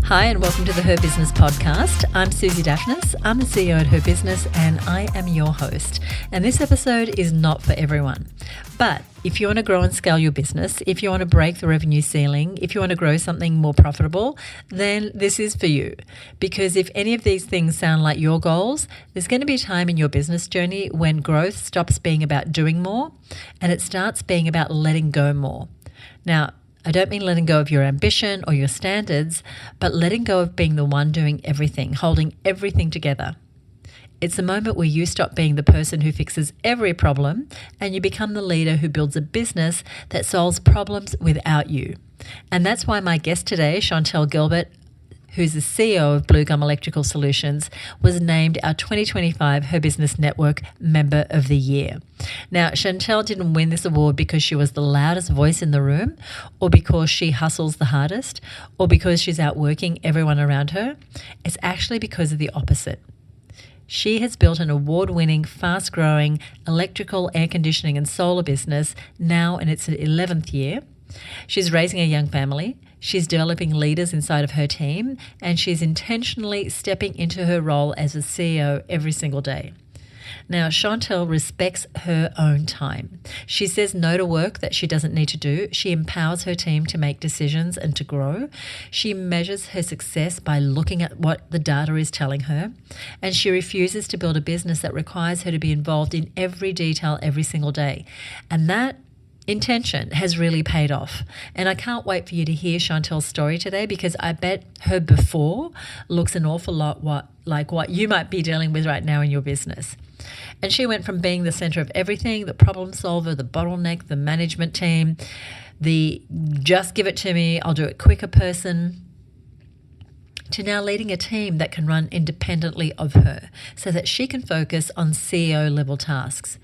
Hi and welcome to the Her Business podcast. I'm Susie Daphnis. I'm the CEO at Her Business and I am your host. And this episode is not for everyone. But if you want to grow and scale your business, if you want to break the revenue ceiling, if you want to grow something more profitable, then this is for you. Because if any of these things sound like your goals, there's going to be a time in your business journey when growth stops being about doing more and it starts being about letting go more. Now, I don't mean letting go of your ambition or your standards, but letting go of being the one doing everything, holding everything together. It's the moment where you stop being the person who fixes every problem and you become the leader who builds a business that solves problems without you. And that's why my guest today, Chantel Gilbert, who's the CEO of Blue Gum Electrical Solutions, was named our 2025 Her Business Network Member of the Year. Now, Chantel didn't win this award because she was the loudest voice in the room, or because she hustles the hardest, or because she's outworking everyone around her. It's actually because of the opposite. She has built an award-winning, fast-growing electrical, air conditioning and solar business now in its 11th year. She's raising a young family. She's developing leaders inside of her team, and she's intentionally stepping into her role as a CEO every single day. Now, Chantel respects her own time. She says no to work that she doesn't need to do. She empowers her team to make decisions and to grow. She measures her success by looking at what the data is telling her. And she refuses to build a business that requires her to be involved in every detail every single day. And that intention has really paid off. And I can't wait for you to hear Chantel's story today, because I bet her before looks an awful lot like what you might be dealing with right now in your business. And she went from being the center of everything, the problem solver, the bottleneck, the management team, the just give it to me, I'll do it quicker person, to now leading a team that can run independently of her so that she can focus on CEO level tasks.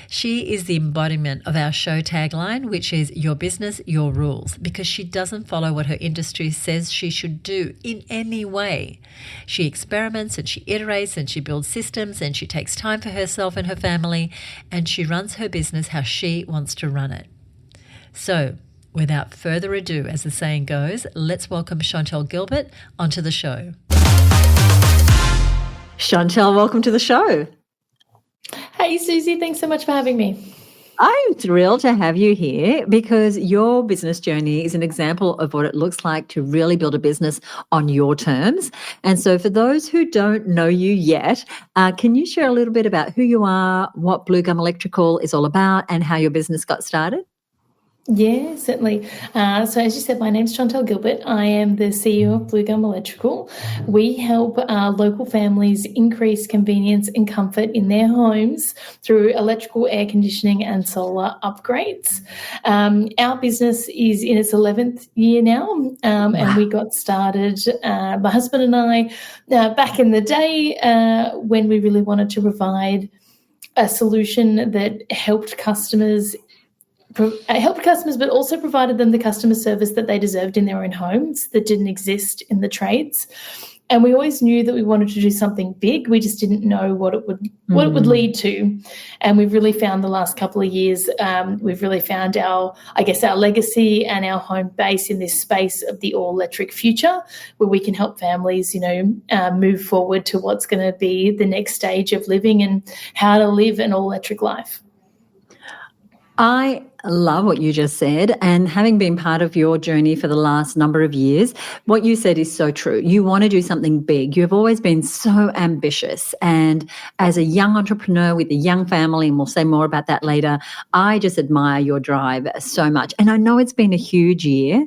She is the embodiment of our show tagline, which is your business, your rules, because she doesn't follow what her industry says she should do in any way. She experiments and she iterates and she builds systems and she takes time for herself and her family, and she runs her business how she wants to run it. So, without further ado, as the saying goes, let's welcome Chantel Gilbert onto the show. Chantel, welcome to the show. Hey, Susie, thanks so much for having me. I'm thrilled to have you here because your business journey is an example of what it looks like to really build a business on your terms. And so for those who don't know you yet, can you share a little bit about who you are, what Blue Gum Electrical is all about, and how your business got started? Yeah, certainly. So as you said, my name's Chantel Gilbert. I am the CEO of Blue Gum Electrical. We help local families increase convenience and comfort in their homes through electrical, air conditioning and solar upgrades. Our business is in its 11th year now, and we got started, my husband and I, back in the day when we really wanted to provide a solution that helped customers, but also provided them the customer service that they deserved in their own homes that didn't exist in the trades. And we always knew that we wanted to do something big. We just didn't know what it would lead to. And we've really found the last couple of years, we've really found our legacy and our home base in this space of the all-electric future, where we can help families, move forward to what's going to be the next stage of living and how to live an all-electric life. I love what you just said, and having been part of your journey for the last number of years, what you said is so true. You want to do something big. You've always been so ambitious, and as a young entrepreneur with a young family, and we'll say more about that later, I just admire your drive so much. And I know it's been a huge year.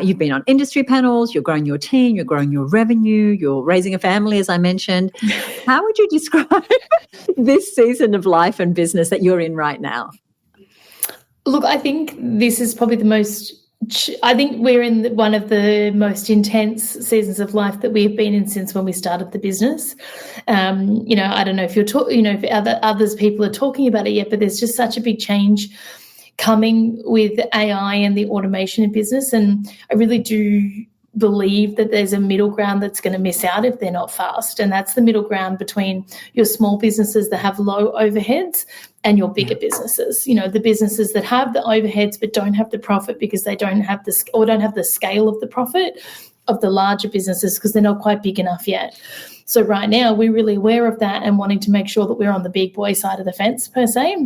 You've been on industry panels, you're growing your team, you're growing your revenue, you're raising a family, as I mentioned. How would you describe this season of life and business that you're in right now? Look, I think this is probably we're in one of the most intense seasons of life that we've been in since when we started the business. I don't know if if others people are talking about it yet, but there's just such a big change coming with AI and the automation in business. And I really do believe that there's a middle ground that's going to miss out if they're not fast. And that's the middle ground between your small businesses that have low overheads and your bigger businesses, the businesses that have the overheads but don't have the profit because they don't have the scale of the profit, of the larger businesses because they're not quite big enough yet. So right now we're really aware of that and wanting to make sure that we're on the big boy side of the fence per se.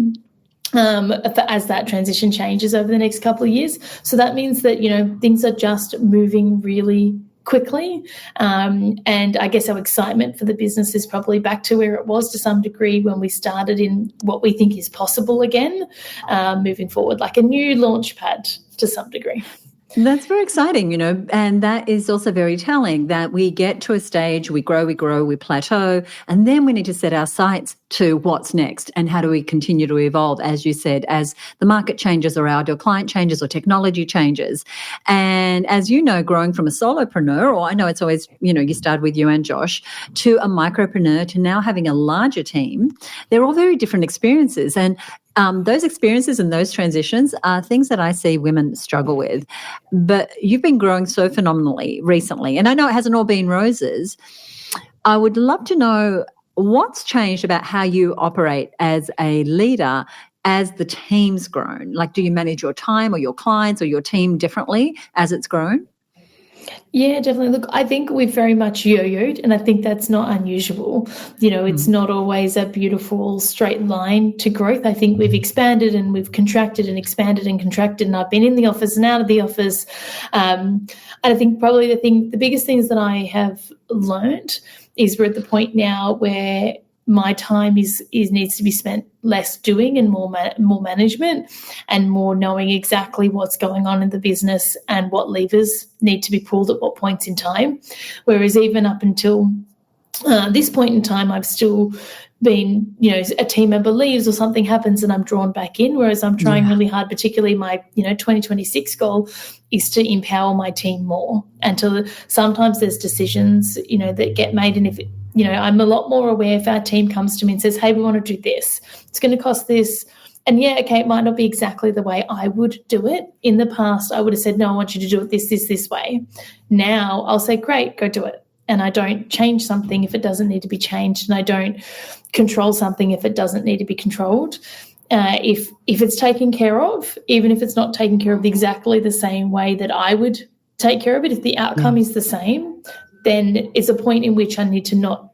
As that transition changes over the next couple of years. So that means that, things are just moving really quickly. And I guess our excitement for the business is probably back to where it was to some degree when we started in what we think is possible again, moving forward, like a new launch pad to some degree. That's very exciting, and that is also very telling that we get to a stage, we grow, we plateau, and then we need to set our sights to what's next and how do we continue to evolve, as you said, as the market changes or our client changes or technology changes. And as you know, growing from a solopreneur, or I know it's always, you started with you and Josh, to a micropreneur, to now having a larger team, they're all very different experiences. And those experiences and those transitions are things that I see women struggle with. But you've been growing so phenomenally recently, and I know it hasn't all been roses. I would love to know what's changed about how you operate as a leader as the team's grown. Like, do you manage your time or your clients or your team differently as it's grown? Yeah, definitely. Look, I think we've very much yo-yoed, and I think that's not unusual. It's not always a beautiful straight line to growth. I think we've expanded and we've contracted and expanded and contracted, and I've been in the office and out of the office. And I think probably the biggest things that I have learned is we're at the point now where my time needs to be spent less doing and more management, and more knowing exactly what's going on in the business and what levers need to be pulled at what points in time. Whereas even up until this point in time, I've still been, a team member leaves or something happens and I'm drawn back in, whereas I'm trying really hard, particularly my, 2026 goal is to empower my team more. And sometimes there's decisions, that get made, and if I'm a lot more aware if our team comes to me and says, hey, we want to do this. It's going to cost this. And it might not be exactly the way I would do it. In the past, I would have said, no, I want you to do it this way. Now I'll say, great, go do it. And I don't change something if it doesn't need to be changed, and I don't control something if it doesn't need to be controlled. If it's taken care of, even if it's not taken care of exactly the same way that I would take care of it, if the outcome is the same, then it's a point in which I need to not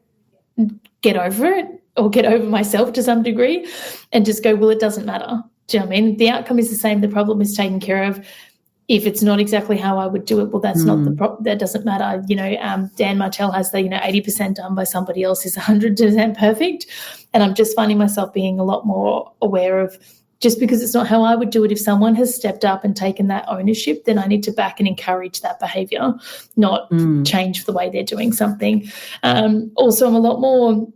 get over it or get over myself to some degree and just go, well, it doesn't matter. Do you know what I mean? The outcome is the same. The problem is taken care of. If it's not exactly how I would do it, well, that's not the problem. That doesn't matter. Dan Martell has the, 80% done by somebody else is 100% perfect. And I'm just finding myself being a lot more aware of, just because it's not how I would do it, if someone has stepped up and taken that ownership, then I need to back and encourage that behaviour, not change the way they're doing something. Also, I'm a lot more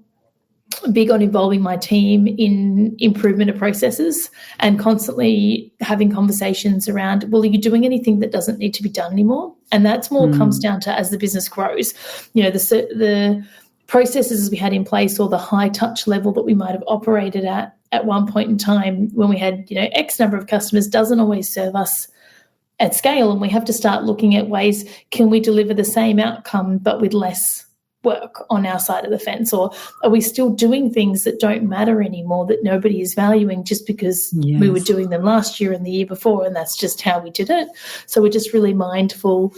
big on involving my team in improvement of processes and constantly having conversations around, well, are you doing anything that doesn't need to be done anymore? And that's more comes down to, as the business grows, the processes we had in place, or the high touch level that we might have operated at one point in time when we had, X number of customers, doesn't always serve us at scale. And we have to start looking at ways, can we deliver the same outcome but with less work on our side of the fence? Or are we still doing things that don't matter anymore, that nobody is valuing just because we were doing them last year and the year before, and that's just how we did it? So we're just really mindful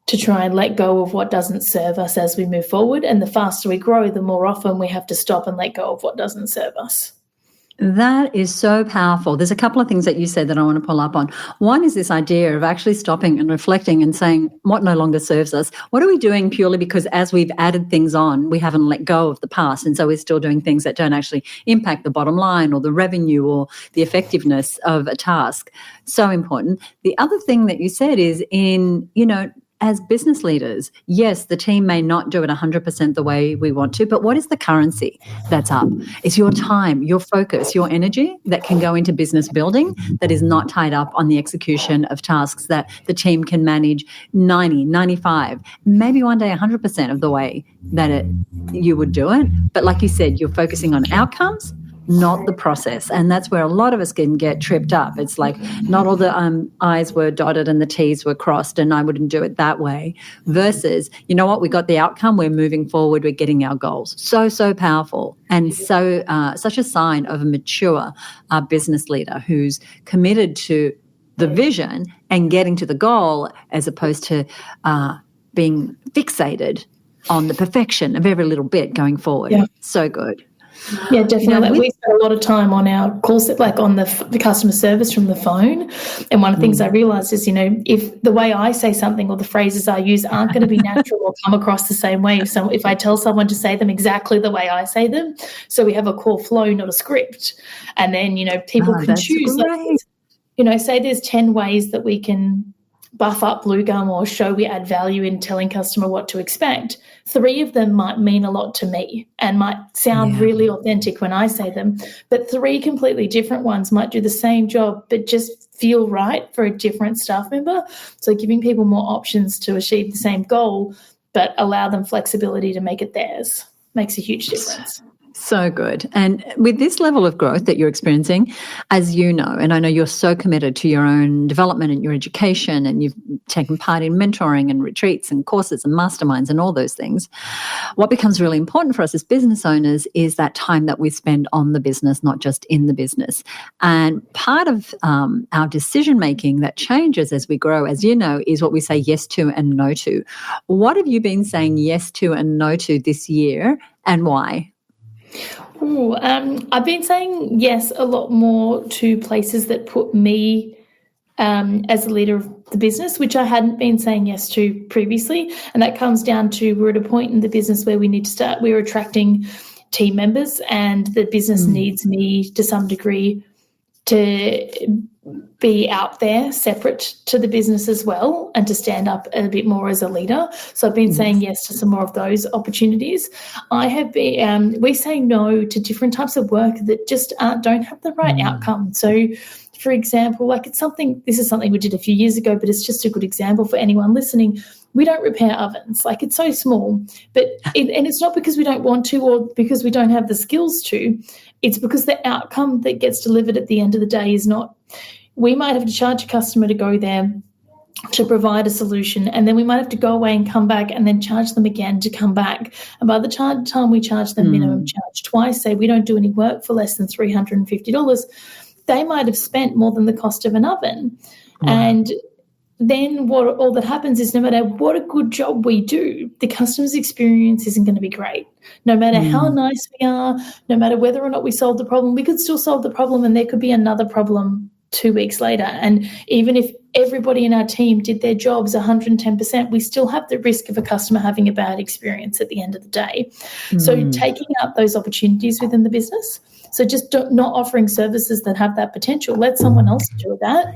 to try and let go of what doesn't serve us as we move forward. And the faster we grow, the more often we have to stop and let go of what doesn't serve us. That is so powerful. There's a couple of things that you said that I want to pull up on. One is this idea of actually stopping and reflecting and saying what no longer serves us. What are we doing purely because as we've added things on, we haven't let go of the past, and so we're still doing things that don't actually impact the bottom line or the revenue or the effectiveness of a task. So important. The other thing that you said is as business leaders, yes, the team may not do it 100% the way we want to, but what is the currency that's up? It's your time, your focus, your energy that can go into business building that is not tied up on the execution of tasks that the team can manage 90, 95, maybe one day 100% of the way that you would do it. But like you said, you're focusing on outcomes, not the process. And that's where a lot of us can get tripped up. It's like not all the I's were dotted and the T's were crossed, and I wouldn't do it that way, versus, you know what, we got the outcome, we're moving forward, we're getting our goals. So powerful, and so such a sign of a mature business leader who's committed to the vision and getting to the goal, as opposed to being fixated on the perfection of every little bit going forward. Yeah. So good. Yeah, definitely. We spend a lot of time on our calls, like on the customer service from the phone. And one of the things I realised is, if the way I say something or the phrases I use aren't going to be natural or come across the same way, if I tell someone to say them exactly the way I say them, so we have a core flow, not a script. And then, people can choose. Like, say there's 10 ways that we can buff up Blue Gum or show we add value in telling customer what to expect. 3 of them might mean a lot to me and might sound really authentic when I say them, but 3 completely different ones might do the same job but just feel right for a different staff member. So giving people more options to achieve the same goal but allow them flexibility to make it theirs makes a huge difference. So good. And with this level of growth that you're experiencing, as you know, and I know you're so committed to your own development and your education, and you've taken part in mentoring and retreats and courses and masterminds and all those things, what becomes really important for us as business owners is that time that we spend on the business, not just in the business. And part of our decision-making that changes as we grow, as you know, is what we say yes to and no to. What have you been saying yes to and no to this year, and why? I've been saying yes a lot more to places that put me as a leader of the business, which I hadn't been saying yes to previously. And that comes down to we're at a point in the business where we need to start. We're attracting team members and the business needs me to some degree to be out there separate to the business as well and to stand up a bit more as a leader. So I've been saying yes to some more of those opportunities. I have been, we say no to different types of work that just don't have the right outcome. So for example, like this is something we did a few years ago, but it's just a good example for anyone listening. We don't repair ovens. Like, it's so small, and it's not because we don't want to or because we don't have the skills to. It's because the outcome that gets delivered at the end of the day is not. We might have to charge a customer to go there to provide a solution, and then we might have to go away and come back and then charge them again to come back. And by the time we charge them minimum charge twice, say we don't do any work for less than $350, they might have spent more than the cost of an oven. And then all that happens is no matter what a good job we do, the customer's experience isn't going to be great. No matter how nice we are, no matter whether or not we solve the problem, we could still solve the problem and there could be another problem 2 weeks later. And even if everybody in our team did their jobs 110%, we still have the risk of a customer having a bad experience at the end of the day. So taking up those opportunities within the business. So just not offering services that have that potential. Let someone else do that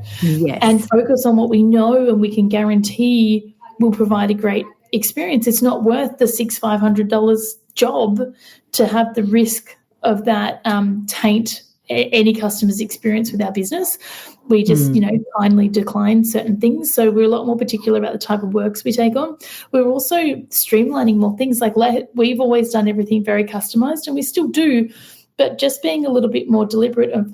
and focus on what we know and we can guarantee will provide a great experience. It's not worth the $500 job to have the risk of that taint any customer's experience with our business. We just, kindly decline certain things. So we're a lot more particular about the type of works we take on. We're also streamlining more things. Like we've always done everything very customized, and we still do, but just being a little bit more deliberate of,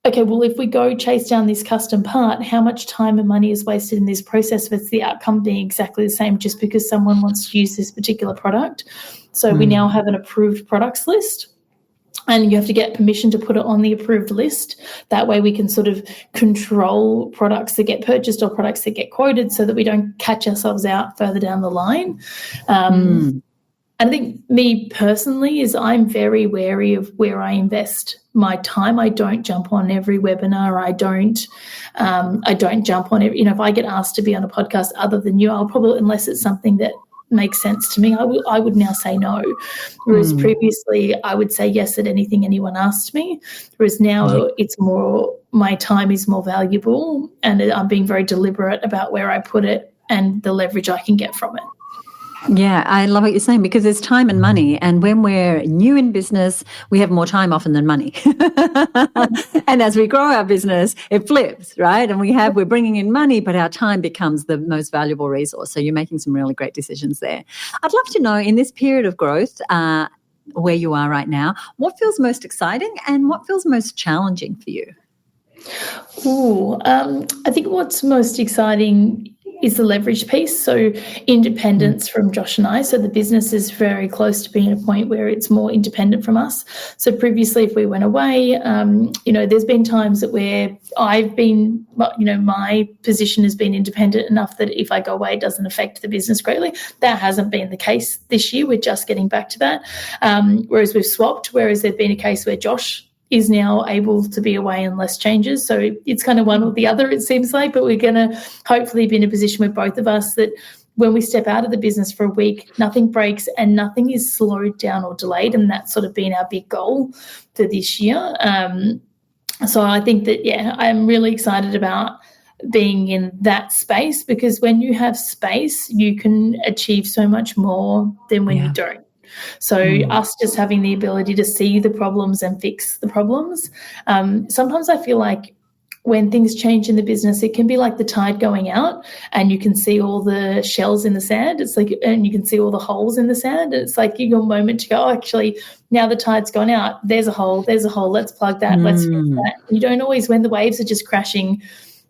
okay, well, if we go chase down this custom part, how much time and money is wasted in this process if it's the outcome being exactly the same just because someone wants to use this particular product? So we now have an approved products list, and you have to get permission to put it on the approved list. That way we can sort of control products that get purchased or products that get quoted so that we don't catch ourselves out further down the line. I think me personally is I'm very wary of where I invest my time. I don't jump on every webinar. I don't jump on every, if I get asked to be on a podcast other than you, I'll probably, unless it's something that makes sense to me, I would now say no. Whereas previously I would say yes at anything anyone asked me. Whereas now it's more, my time is more valuable and I'm being very deliberate about where I put it and the leverage I can get from it. Yeah, I love what you're saying, because it's time and money. And when we're new in business, we have more time often than money. And as we grow our business, it flips, right? And we're bringing in money, but our time becomes the most valuable resource. So you're making some really great decisions there. I'd love to know, in this period of growth, where you are right now, what feels most exciting and what feels most challenging for you? I think what's most exciting is the leverage piece. So independence from Josh and I. So the business is very close to being at a point where it's more independent from us. So previously, if we went away, there's been times that where I've been, my position has been independent enough that if I go away, it doesn't affect the business greatly. That hasn't been the case this year. We're just getting back to that. Whereas we've swapped, whereas there's been a case where Josh is now able to be away and less changes. So it's kind of one or the other, it seems like, but we're going to hopefully be in a position with both of us that when we step out of the business for a week, nothing breaks and nothing is slowed down or delayed. And that's sort of been our big goal for this year. So I think that, I'm really excited about being in that space, because when you have space, you can achieve so much more than when you don't. So us just having the ability to see the problems and fix the problems. Sometimes I feel like when things change in the business, it can be like the tide going out and you can see all the shells in the sand. It's like, and you can see all the holes in the sand. It's like your moment to go, oh, actually, now the tide's gone out. There's a hole. Let's plug that. Let's fix that. You don't always, when the waves are just crashing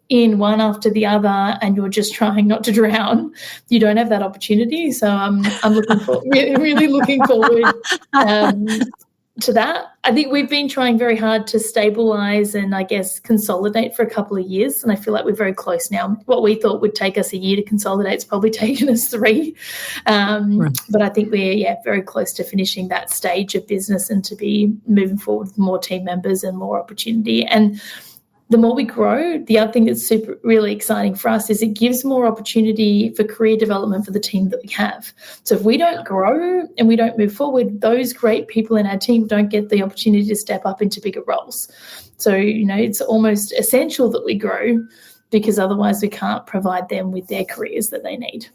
in one after the other and you're just trying not to drown, you don't have that opportunity. So I'm looking for really looking forward to that. I think we've been trying very hard to stabilize and I guess consolidate for a couple of years, and I feel like we're very close now. What we thought would take us a year to consolidate, it's probably taken us 3. But I think we're very close to finishing that stage of business and to be moving forward with more team members and more opportunity. And the more we grow, the other thing that's really exciting for us is it gives more opportunity for career development for the team that we have. So if we don't grow and we don't move forward, those great people in our team don't get the opportunity to step up into bigger roles. So, it's almost essential that we grow, because otherwise we can't provide them with their careers that they need.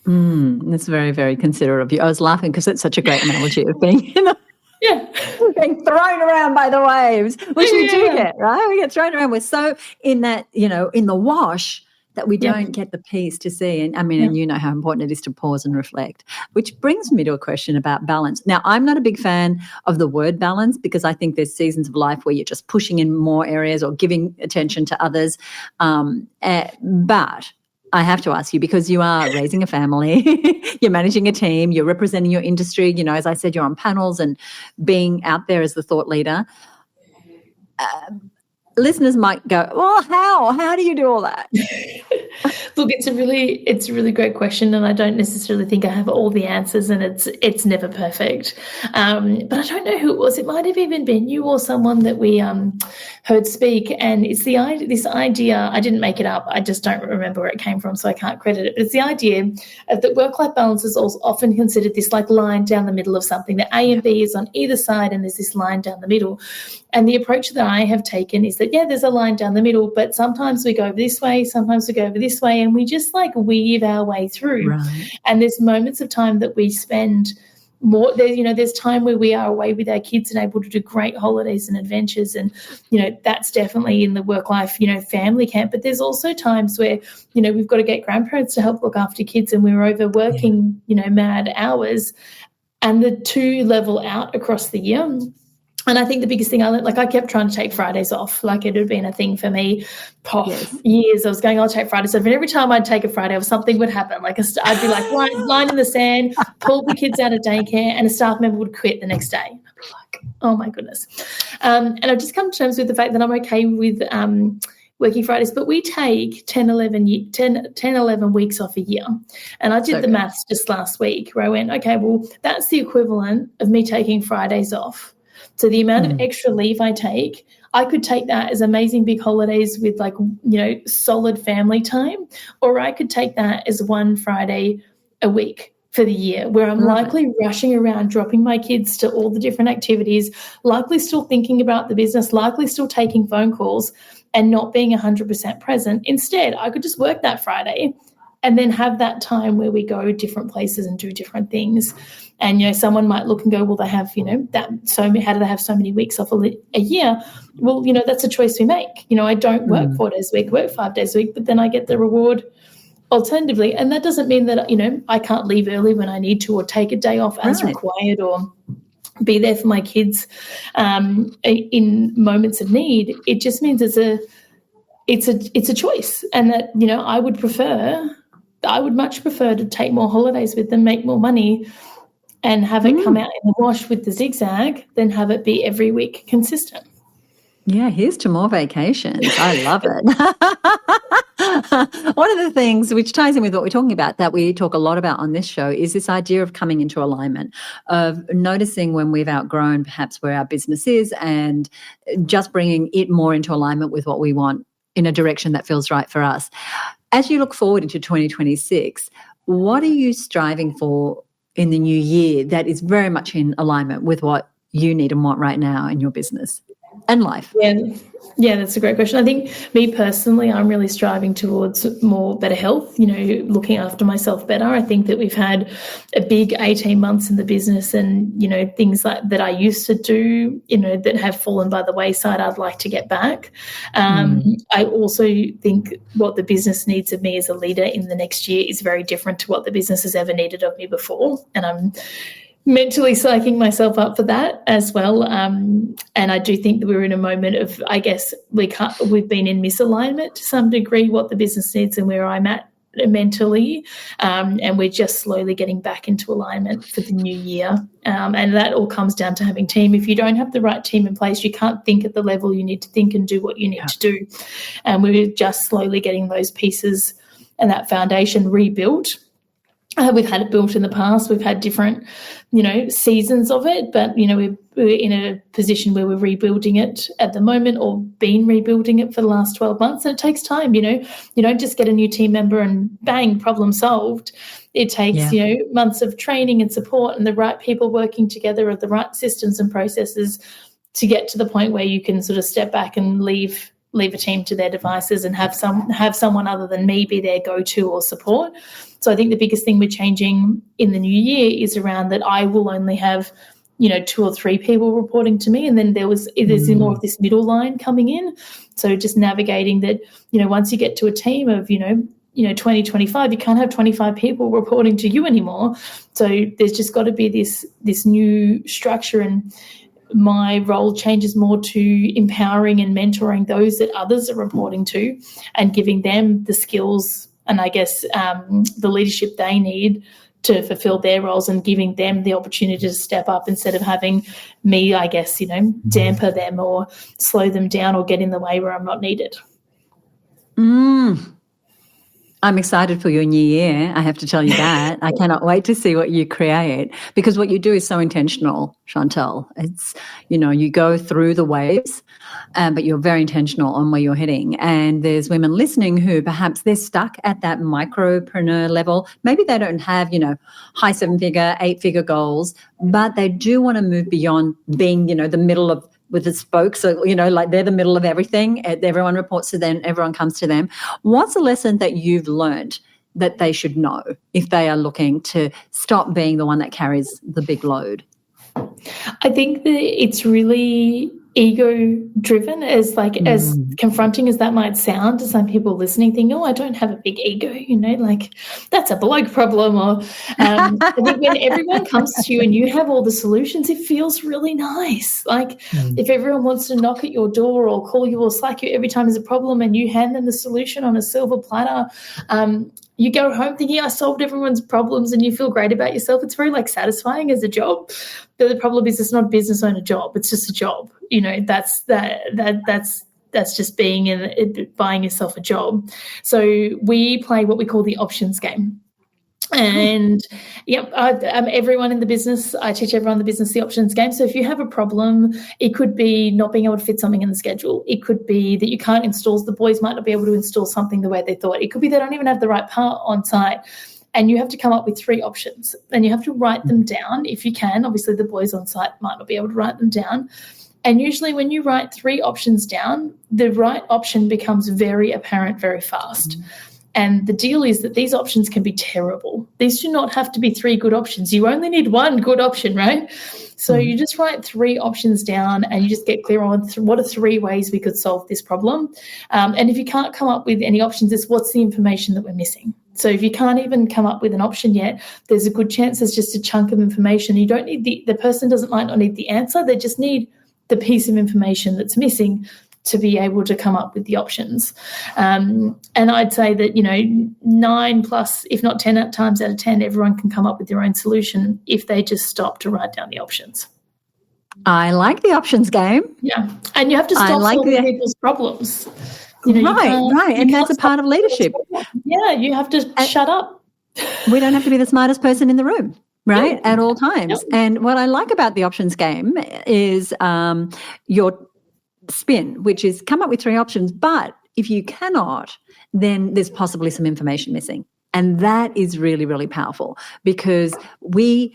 That's very, very considerate of you. I was laughing because it's such a great analogy of being being thrown around by the waves, which we do get, right? We get thrown around. We're so in that, in the wash that we don't get the peace to see. And and you know how important it is to pause and reflect, which brings me to a question about balance. Now, I'm not a big fan of the word balance, because I think there's seasons of life where you're just pushing in more areas or giving attention to others. But I have to ask you, because you are raising a family, you're managing a team, you're representing your industry, as I said, you're on panels and being out there as the thought leader. Listeners might go, well, how do you do all that? Look, it's a really great question, and I don't necessarily think I have all the answers, and it's never perfect. But I don't know who it was. It might have even been you or someone that we heard speak, and it's this idea. I didn't make it up. I just don't remember where it came from, so I can't credit it. But it's the idea of that work-life balance is also often considered this like line down the middle of something. The A and B is on either side, and there's this line down the middle. And the approach that I have taken is that, there's a line down the middle, but sometimes we go over this way, sometimes we go over this way, and we just like weave our way through. Right. And there's moments of time that we spend more, there's time where we are away with our kids and able to do great holidays and adventures. And, that's definitely in the work-life, family camp. But there's also times where, we've got to get grandparents to help look after kids and we're overworking, mad hours, and the two level out across the year. And I think the biggest thing I kept trying to take Fridays off. Like, it had been a thing for me years. I was going, I'll take Fridays off. And every time I'd take a Friday off, something would happen. Like I'd be like lying in the sand, pull the kids out of daycare, and a staff member would quit the next day. I'd be like, oh my goodness. And I've just come to terms with the fact that I'm okay with working Fridays, but we take 10, 11 weeks off a year. And I did the maths just last week where I went, okay, well, that's the equivalent of me taking Fridays off. So the amount of extra leave I take, I could take that as amazing big holidays with solid family time, or I could take that as one Friday a week for the year where I'm likely rushing around, dropping my kids to all the different activities, likely still thinking about the business, likely still taking phone calls and not being 100% present. Instead, I could just work that Friday and then have that time where we go different places and do different things. And, someone might look and go, well, they have, how do they have so many weeks off a year? Well, that's a choice we make. I don't work 4 days a week, work 5 days a week, but then I get the reward alternatively. And that doesn't mean that, I can't leave early when I need to or take a day off as required or be there for my kids in moments of need. It just means it's a choice, and that, I would prefer I would much prefer to take more holidays with them, make more money, and have it come out in the wash with the zigzag than have it be every week consistent. Yeah, here's to more vacations. I love it. One of the things which ties in with what we're talking about, that we talk a lot about on this show, is this idea of coming into alignment, of noticing when we've outgrown perhaps where our business is and just bringing it more into alignment with what we want in a direction that feels right for us. As you look forward into 2026, what are you striving for in the new year that is very much in alignment with what you need and want right now in your business and life? Yeah, that's a great question. I think me personally, I'm really striving towards more better health, looking after myself better. I think that we've had a big 18 months in the business and, things like that I used to do, that have fallen by the wayside, I'd like to get back. I also think what the business needs of me as a leader in the next year is very different to what the business has ever needed of me before. And I'm mentally psyching myself up for that as well. And I do think that we're in a moment of, I guess, we've been in misalignment to some degree, what the business needs and where I'm at mentally. And we're just slowly getting back into alignment for the new year. And that all comes down to having team. If you don't have the right team in place, you can't think at the level you need to think and do what you need to do. And we're just slowly getting those pieces and that foundation rebuilt. We've had it built in the past. We've had different, seasons of it, but, we're in a position where we're rebuilding it at the moment, or been rebuilding it for the last 12 months. And it takes time, You don't just get a new team member and bang, problem solved. It takes, months of training and support and the right people working together with the right systems and processes to get to the point where you can sort of step back and leave a team to their devices and have someone other than me be their go-to or support. So I think the biggest thing we're changing in the new year is around that I will only have, 2 or 3 people reporting to me. And then there's more of this middle line coming in. So just navigating that, once you get to a team of, 20, 25, you can't have 25 people reporting to you anymore. So there's just got to be this new structure, and my role changes more to empowering and mentoring those that others are reporting to and giving them the skills and I guess the leadership they need to fulfill their roles, and giving them the opportunity to step up instead of having me, I guess, damper them or slow them down or get in the way where I'm not needed. I'm excited for your new year. I have to tell you that. I cannot wait to see what you create, because what you do is so intentional, Chantel. It's, you go through the waves, but you're very intentional on where you're heading. And there's women listening who perhaps they're stuck at that micropreneur level. Maybe they don't have, high 7-figure, 8-figure goals, but they do want to move beyond being, the middle of with the spokes, so, like they're the middle of everything. Everyone reports to them, everyone comes to them. What's a lesson that you've learned that they should know if they are looking to stop being the one that carries the big load? I think that it's really ego-driven, as confronting as that might sound to some people listening, thinking, I don't have a big ego, that's a bloke problem. Or I think when everyone comes to you and you have all the solutions, it feels really nice. If everyone wants to knock at your door or call you or Slack you every time there's a problem and you hand them the solution on a silver platter, you go home thinking, I solved everyone's problems, and you feel great about yourself. It's very satisfying as a job. But the problem is it's not a business owner job. It's just a job. That's just buying yourself a job. So we play what we call the options game. And everyone in the business, I teach everyone in the business the options game. So if you have a problem, it could be not being able to fit something in the schedule. It could be that you can't install, the boys might not be able to install something the way they thought. It could be they don't even have the right part on site. And you have to come up with 3 options, and you have to write them down if you can. Obviously, the boys on site might not be able to write them down. And usually when you write 3 options down, the right option becomes very apparent very fast. And the deal is that these options can be terrible. These do not have to be 3 good options. You only need 1 good option, right? So you just write 3 options down, and you just get clear on what are 3 ways we could solve this problem. And if you can't come up with any options, it's what's the information that we're missing. So if you can't even come up with an option yet, there's a good chance there's just a chunk of information. You don't need the person might not need the answer. They just need the piece of information that's missing to be able to come up with the options. And I'd say that, 9 plus, if not 10 times out of 10, everyone can come up with their own solution if they just stop to write down the options. I like the options game. Yeah. And you have to stop solving people's problems. Right. And that's a part of leadership. Yeah, you have to shut up. We don't have to be the smartest person in the room, right, at all times. And what I like about the options game is your spin, which is come up with 3 options, but if you cannot, then there's possibly some information missing. And that is really, really powerful, because with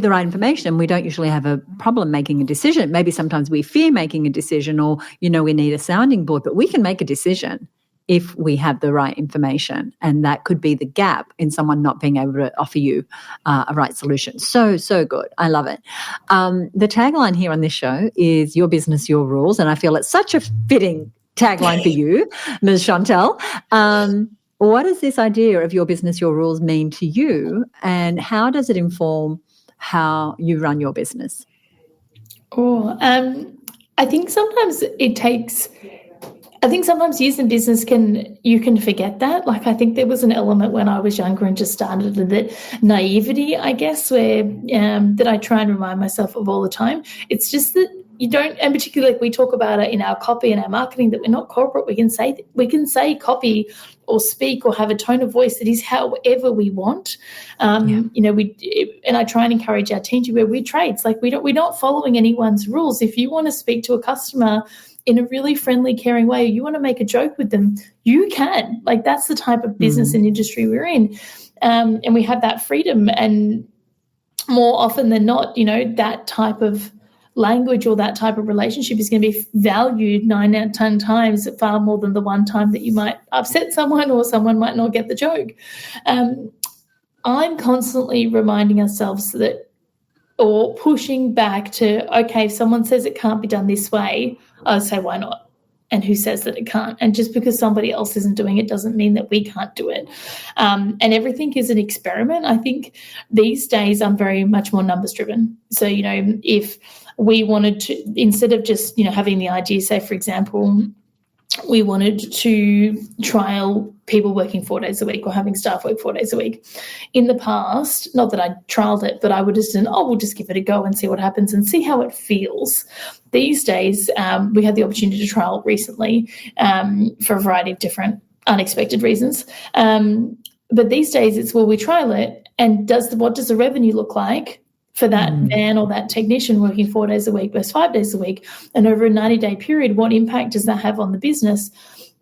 the right information, we don't usually have a problem making a decision. Maybe sometimes we fear making a decision, or, we need a sounding board, but we can make a decision if we have the right information. And that could be the gap in someone not being able to offer you a right solution. So good. I love it. The tagline here on this show is your business, your rules. And I feel it's such a fitting tagline for you, Ms. Chantel. What does this idea of your business, your rules mean to you, and how does it inform how you run your business? I think sometimes sometimes using business you can forget that. Like, I think there was an element when I was younger and just started a bit naivety, I guess, where that I try and remind myself of all the time. It's just that you don't, and particularly like we talk about it in our copy and our marketing, that we're not corporate. We can say copy or speak or have a tone of voice that is however we want. And I try and encourage our team to where we trades. Like, we're not following anyone's rules. If you want to speak to a customer in a really friendly, caring way, or you want to make a joke with them, you can. Like, that's the type of business and industry we're in. And we have that freedom. And more often than not, that type of language or that type of relationship is going to be valued 9 out of 10 times, far more than the one time that you might upset someone or someone might not get the joke. I'm constantly reminding ourselves that, or pushing back to, okay, if someone says it can't be done this way, I'll say, why not? And who says that it can't? And just because somebody else isn't doing it doesn't mean that we can't do it. And everything is an experiment. I think these days I'm very much more numbers driven. So, if we wanted to, instead of just, having the idea, say, for example, we wanted to trial people working 4 days a week or having staff work 4 days a week. In the past, not that I trialed it, but I would just say, we'll just give it a go and see what happens and see how it feels. These days, we had the opportunity to trial recently for a variety of different unexpected reasons. But these days it's, we trial it, and what does the revenue look like for that man or that technician working 4 days a week versus 5 days a week? And over a 90-day period, what impact does that have on the business?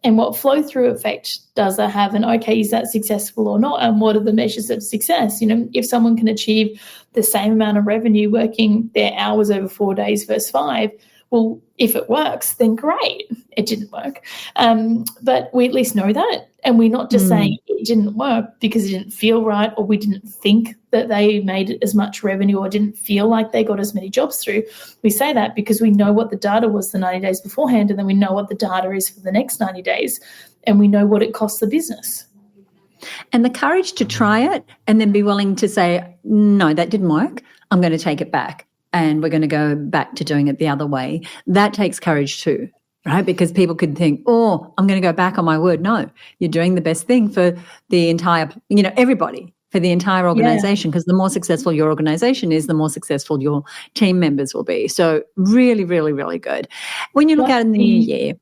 And what flow-through effect does that have? And, okay, is that successful or not? And what are the measures of success? If someone can achieve the same amount of revenue working their hours over 4 days versus 5, well, if it works, then great. It didn't work. But we at least know that. And we're not just saying it didn't work because it didn't feel right, or we didn't think that they made as much revenue, or didn't feel like they got as many jobs through. We say that because we know what the data was the 90 days beforehand, and then we know what the data is for the next 90 days, and we know what it costs the business. And the courage to try it and then be willing to say, no, that didn't work. I'm going to take it back, and we're going to go back to doing it the other way. That takes courage too. Right? Because people could think, I'm going to go back on my word. No, you're doing the best thing for the entire, everybody, for the entire organization, because the more successful your organization is, the more successful your team members will be. So really, really, really good. When you look out in the new year,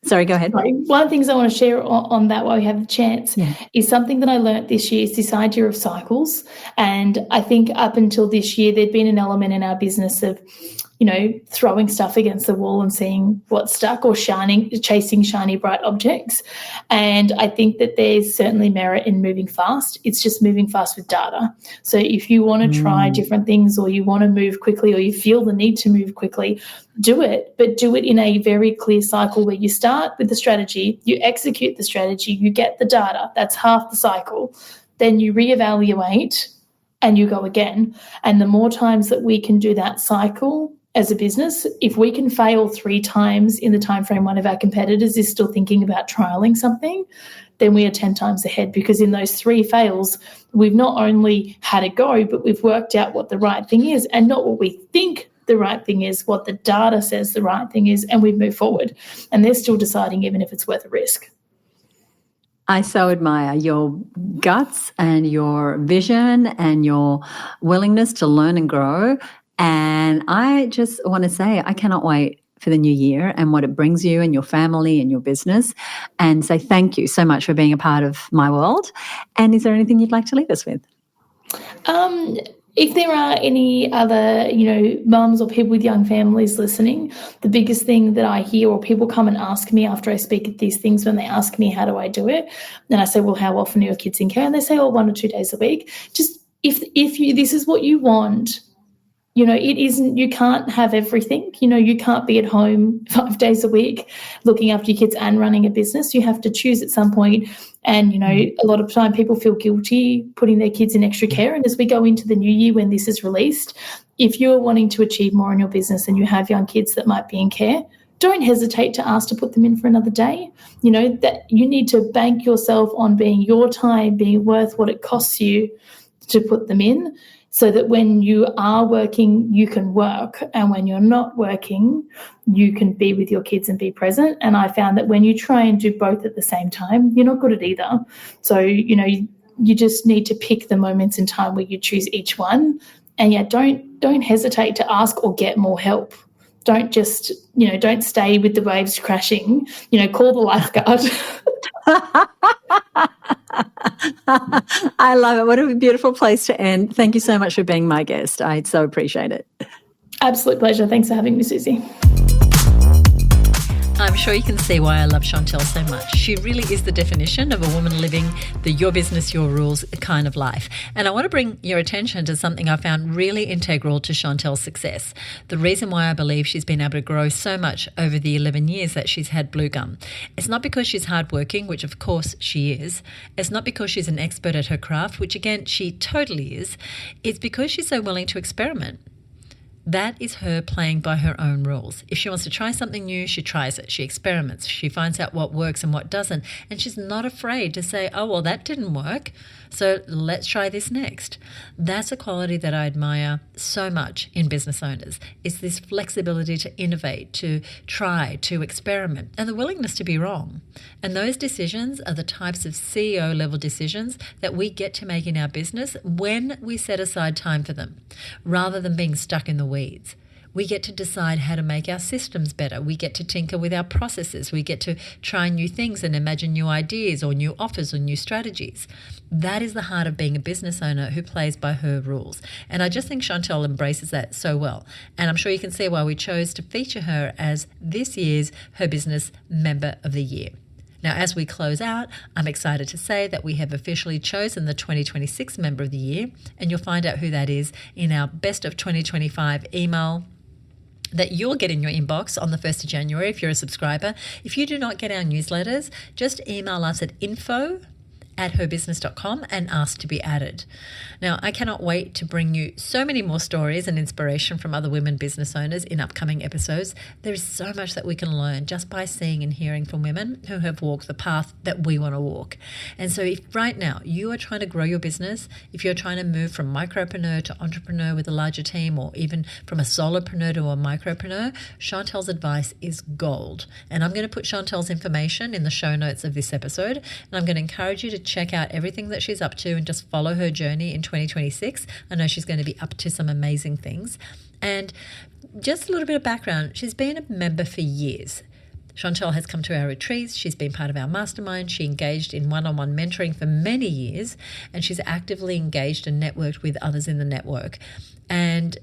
sorry, go ahead. One of the things I want to share on that while we have the chance is something that I learnt this year, is this idea of cycles. And I think up until this year, there'd been an element in our business of, throwing stuff against the wall and seeing what stuck, or chasing shiny, bright objects. And I think that there's certainly merit in moving fast. It's just moving fast with data. So if you want to try different things, or you want to move quickly, or you feel the need to move quickly, do it, but do it in a very clear cycle where you start with the strategy, you execute the strategy, you get the data. That's half the cycle. Then you reevaluate and you go again. And the more times that we can do that cycle as a business, if we can fail 3 times in the time frame one of our competitors is still thinking about trialing something, then we are 10 times ahead, because in those 3 fails, we've not only had a go, but we've worked out what the right thing is, and not what we think the right thing is, what the data says the right thing is, and we move forward. And they're still deciding even if it's worth a risk. I so admire your guts and your vision and your willingness to learn and grow. And I just want to say I cannot wait for the new year and what it brings you and your family and your business, and say thank you so much for being a part of my world. And is there anything you'd like to leave us with? If there are any other, mums or people with young families listening, the biggest thing that I hear, or people come and ask me after I speak at these things, when they ask me, how do I do it? And I say, well, how often are your kids in care? And they say, 1 or 2 days a week. Just if this is what you want, it isn't, you can't have everything. You can't be at home 5 days a week looking after your kids and running a business. You have to choose at some point. And, a lot of time people feel guilty putting their kids in extra care. And as we go into the new year when this is released, if you're wanting to achieve more in your business and you have young kids that might be in care, don't hesitate to ask to put them in for another day. That you need to bank yourself on being your time, being worth what it costs you to put them in, so that when you are working, you can work. And when you're not working, you can be with your kids and be present. And I found that when you try and do both at the same time, you're not good at either. So, you just need to pick the moments in time where you choose each one. And don't hesitate to ask or get more help. Don't just, don't stay with the waves crashing, call the lifeguard. I love it. What a beautiful place to end. Thank you so much for being my guest. I so appreciate it. Absolute pleasure. Thanks for having me, Susie. I'm sure you can see why I love Chantel so much. She really is the definition of a woman living the your business, your rules kind of life. And I want to bring your attention to something I found really integral to Chantel's success. The reason why I believe she's been able to grow so much over the 11 years that she's had Blue Gum. It's not because she's hardworking, which of course she is. It's not because she's an expert at her craft, which again, she totally is. It's because she's so willing to experiment. That is her playing by her own rules. If she wants to try something new, she tries it. She experiments. She finds out what works and what doesn't. And she's not afraid to say, oh, well, that didn't work, so let's try this next. That's a quality that I admire so much in business owners. It's this flexibility to innovate, to try, to experiment, and the willingness to be wrong. And those decisions are the types of CEO level decisions that we get to make in our business when we set aside time for them, rather than being stuck in the weeds. We get to decide how to make our systems better. We get to tinker with our processes. We get to try new things and imagine new ideas or new offers or new strategies. That is the heart of being a business owner who plays by her rules. And I just think Chantel embraces that so well. And I'm sure you can see why we chose to feature her as this year's Her Business Member of the Year. Now, as we close out, I'm excited to say that we have officially chosen the 2026 Member of the Year, and you'll find out who that is in our Best of 2025 email that you'll get in your inbox on the 1st of January if you're a subscriber. If you do not get our newsletters, just email us at info@herbusiness.com and ask to be added. Now, I cannot wait to bring you so many more stories and inspiration from other women business owners in upcoming episodes. There is so much that we can learn just by seeing and hearing from women who have walked the path that we want to walk. And so if right now you are trying to grow your business, if you're trying to move from micropreneur to entrepreneur with a larger team, or even from a solopreneur to a micropreneur, Chantel's advice is gold. And I'm going to put Chantel's information in the show notes of this episode, and I'm going to encourage you to check out everything that she's up to and just follow her journey in 2026. I know she's going to be up to some amazing things. And just a little bit of background, she's been a member for years. Chantel has come to our retreats. She's been part of our mastermind. She engaged in one-on-one mentoring for many years, and she's actively engaged and networked with others in the network. And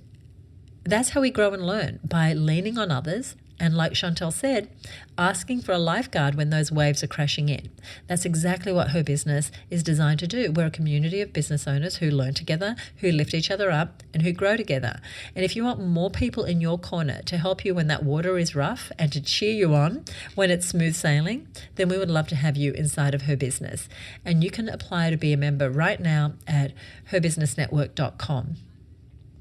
that's how we grow and learn, by leaning on others. And like Chantel said, asking for a lifeguard when those waves are crashing in. That's exactly what her business is designed to do. We're a community of business owners who learn together, who lift each other up, and who grow together. And if you want more people in your corner to help you when that water is rough and to cheer you on when it's smooth sailing, then we would love to have you inside of her business. And you can apply to be a member right now at herbusinessnetwork.com.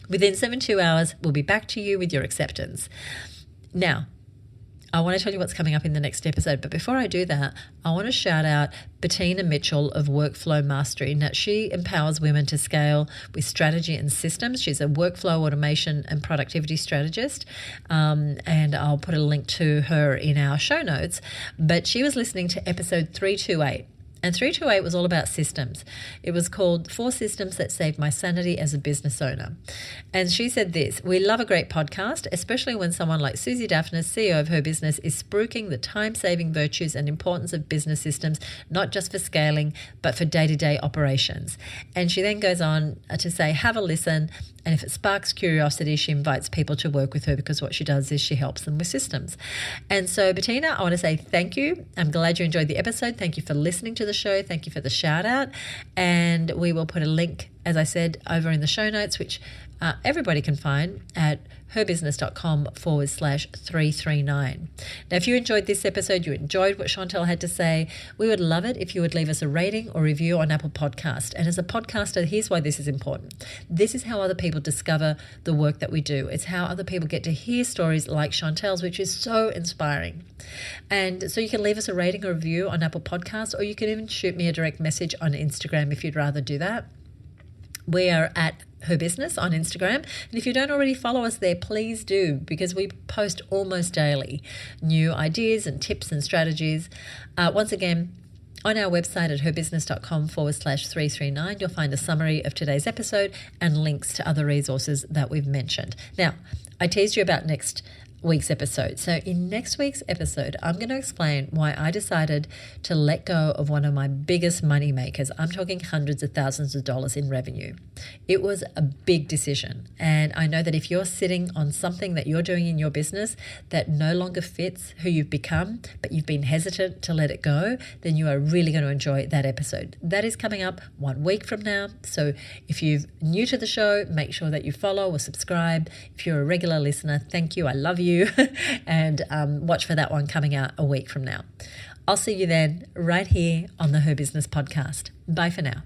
Within 72 hours, we'll be back to you with your acceptance. Now, I want to tell you what's coming up in the next episode. But before I do that, I want to shout out Bettina Mitchell of Workflow Mastery. Now, she empowers women to scale with strategy and systems. She's a workflow automation and productivity strategist. And I'll put a link to her in our show notes. But she was listening to episode 328. And 328 was all about systems. It was called 4 Systems That Saved My Sanity as a Business Owner. And she said this: we love a great podcast, especially when someone like Susie Daphnis, CEO of her business, is spruiking the time-saving virtues and importance of business systems, not just for scaling, but for day-to-day operations. And she then goes on to say, have a listen. And if it sparks curiosity, she invites people to work with her, because what she does is she helps them with systems. And so, Bettina, I want to say thank you. I'm glad you enjoyed the episode. Thank you for listening to the show. Thank you for the shout out. And we will put a link, as I said, over in the show notes, which everybody can find at herbusiness.com/339. Now, if you enjoyed this episode, you enjoyed what Chantel had to say, we would love it if you would leave us a rating or review on Apple Podcast. And as a podcaster, here's why this is important. This is how other people discover the work that we do. It's how other people get to hear stories like Chantel's, which is so inspiring. And so you can leave us a rating or review on Apple Podcasts, or you can even shoot me a direct message on Instagram if you'd rather do that. We are at Her Business on Instagram. And if you don't already follow us there, please do, because we post almost daily new ideas and tips and strategies. Once again, on our website at herbusiness.com/339, you'll find a summary of today's episode and links to other resources that we've mentioned. Now, I teased you about next week's episode. So in next week's episode, I'm going to explain why I decided to let go of one of my biggest money makers. I'm talking hundreds of thousands of dollars in revenue. It was a big decision. And I know that if you're sitting on something that you're doing in your business that no longer fits who you've become, but you've been hesitant to let it go, then you are really going to enjoy that episode. That is coming up 1 week from now. So if you're new to the show, make sure that you follow or subscribe. If you're a regular listener, thank you. I love you. And watch for that one coming out a week from now. I'll see you then right here on the Her Business podcast. Bye for now.